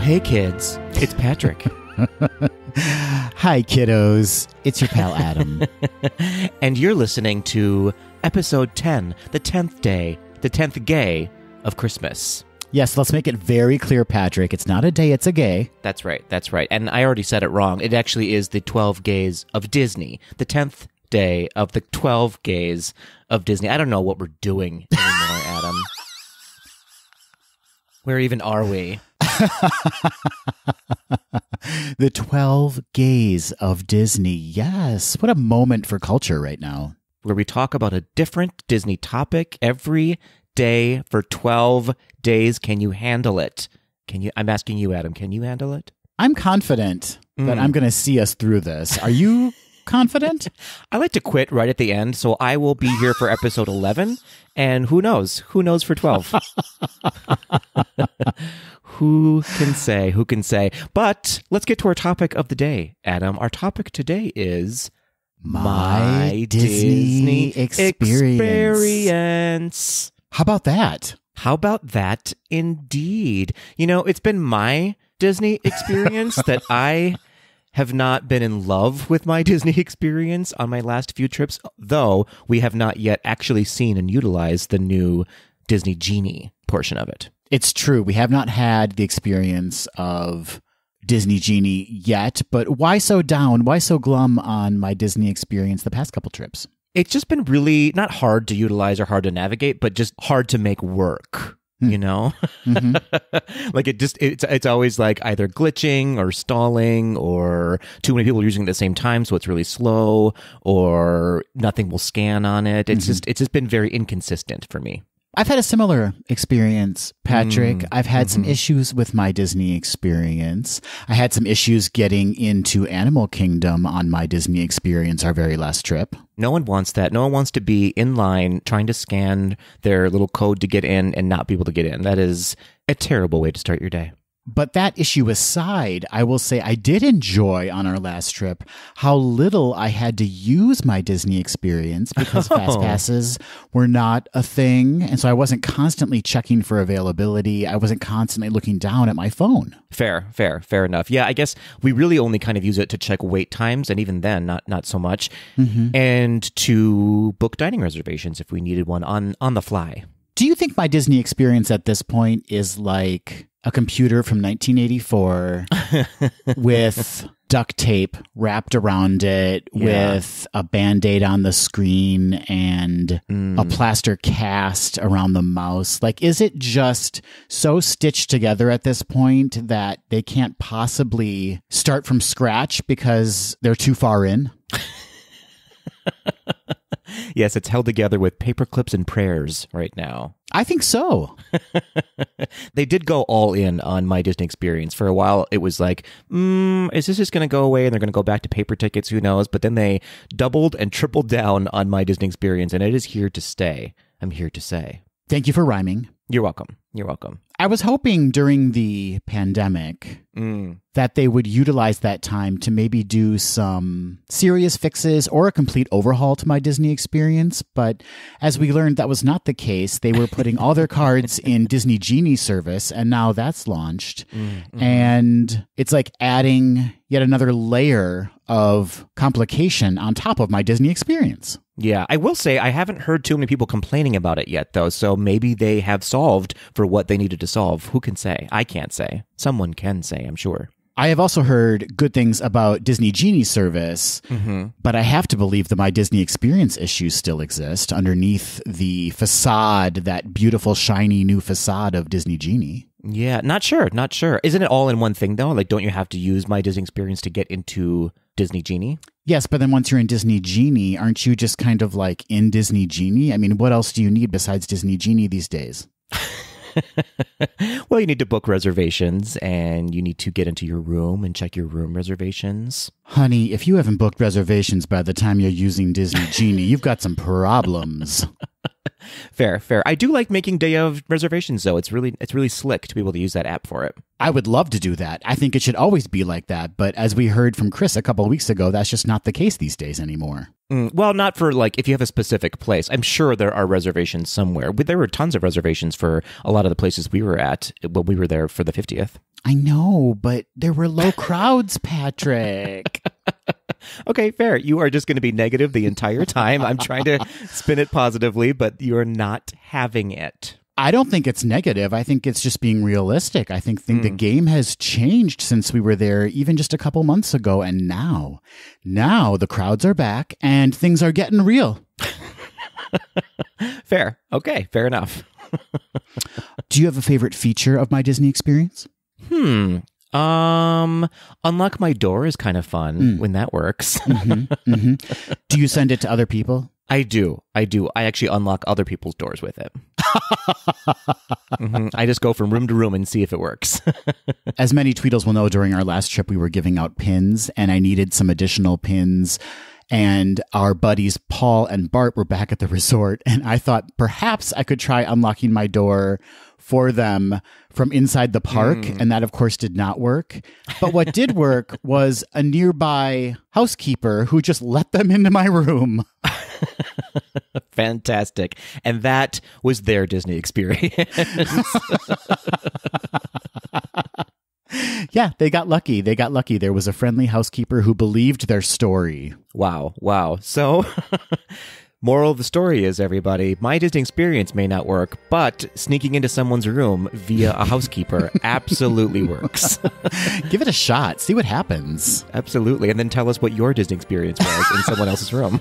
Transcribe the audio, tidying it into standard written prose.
Hey kids, it's Patrick. Hi kiddos, it's your pal Adam. And you're listening to episode 10, the 10th day, the 10th gay of Christmas. Yes, let's make it very clear, Patrick. It's not a day, it's a gay. That's right. And I already said it wrong. It actually is the 12 gays of Disney, the 10th day of the 12 gays of Disney. I don't know what we're doing anymore, Adam. Where even are we? The 12 gays of Disney. Yes. What a moment for culture right now. Where we talk about a different Disney topic every day for 12 days. Can you handle it? I'm asking you, Adam, can you handle it? I'm confident that I'm going to see us through this. Are you confident? I like to quit right at the end, so I will be here for episode 11, and who knows? Who knows for 12? Who can say? Who can say? But let's get to our topic of the day, Adam. Our topic today is my Disney experience. How about that? How about that indeed? You know, it's been my Disney experience that I have not been in love with my Disney experience on my last few trips, though we have not yet actually seen and utilized the new Disney Genie portion of it. It's true. We have not had the experience of Disney Genie yet, but why so down? Why so glum on my Disney experience the past couple trips? It's just been really not hard to utilize or hard to navigate, but just hard to make work. You know, like it's always like either glitching or stalling or too many people are using it at the same time. So it's really slow or nothing will scan on it. It's just been very inconsistent for me. I've had a similar experience, Patrick. I've had some issues with my Disney experience. I had some issues getting into Animal Kingdom on my Disney experience our very last trip. No one wants that. No one wants to be in line trying to scan their little code to get in and not be able to get in. That is a terrible way to start your day. But that issue aside, I will say I did enjoy on our last trip how little I had to use my Disney experience because fast passes were not a thing. And so I wasn't constantly checking for availability. I wasn't constantly looking down at my phone. Fair enough. Yeah, I guess we really only kind of use it to check wait times, and even then, not so much. And to book dining reservations if we needed one on the fly. Do you think my Disney experience at this point is like a computer from 1984 with duct tape wrapped around it, with a Band-Aid on the screen and a plaster cast around the mouse? Like, is it just so stitched together at this point that they can't possibly start from scratch because they're too far in? Yes, it's held together with paper clips and prayers right now. I think so. They did go all in on my Disney experience. For a while, it was like, is this just going to go away and they're going to go back to paper tickets? Who knows? But then they doubled and tripled down on my Disney experience, and it is here to stay. I'm here to say. Thank you for rhyming. You're welcome. You're welcome. I was hoping during the pandemic that they would utilize that time to maybe do some serious fixes or a complete overhaul to my Disney experience. But as we learned, that was not the case. They were putting all their cards in Disney Genie service, and now that's launched. And it's like adding yet another layer of complication on top of my Disney experience. Yeah, I will say I haven't heard too many people complaining about it yet, though. So maybe they have solved for what they needed to solve. Who can say? I can't say. Someone can say, I'm sure. I have also heard good things about Disney Genie service, but I have to believe that my Disney experience issues still exist underneath the facade, that beautiful, shiny new facade of Disney Genie. Yeah, not sure. Isn't it all in one thing, though? Like, don't you have to use my Disney experience to get into Disney Genie? Yes, but then once you're in Disney Genie, aren't you just kind of like in Disney Genie? I mean, what else do you need besides Disney Genie these days? Well, you need to book reservations and you need to get into your room and check your room reservations. Honey, if you haven't booked reservations by the time you're using Disney Genie, you've got some problems. Fair, fair. I do like making day of reservations, though. It's really slick to be able to use that app for it. I would love to do that. I think it should always be like that. But as we heard from Chris a couple of weeks ago, that's just not the case these days anymore. Well, not for like if you have a specific place. I'm sure there are reservations somewhere. But there were tons of reservations for a lot of the places we were at when we were there for the 50th. I know, but there were low crowds, Patrick. Okay, fair. You are just going to be negative the entire time. I'm trying to spin it positively, but you're not having it. I don't think it's negative. I think it's just being realistic. I think the game has changed since we were there even just a couple months ago. And now the crowds are back and things are getting real. Fair. Okay, fair enough. Do you have a favorite feature of My Disney Experience? Unlock my door is kind of fun when that works. Do you send it to other people? I do. I actually unlock other people's doors with it. I just go from room to room and see if it works. As many Tweedles will know, during our last trip, we were giving out pins, and I needed some additional pins. And our buddies Paul and Bart were back at the resort, and I thought perhaps I could try unlocking my door for them from inside the park, and that, of course, did not work. But what did work was a nearby housekeeper who just let them into my room. Fantastic. And that was their Disney experience. Yeah, they got lucky. There was a friendly housekeeper who believed their story. Wow. So, moral of the story is, everybody, My Disney Experience may not work, but sneaking into someone's room via a housekeeper absolutely works. Give it a shot. See what happens. Absolutely. And then tell us what your Disney Experience was in someone else's room.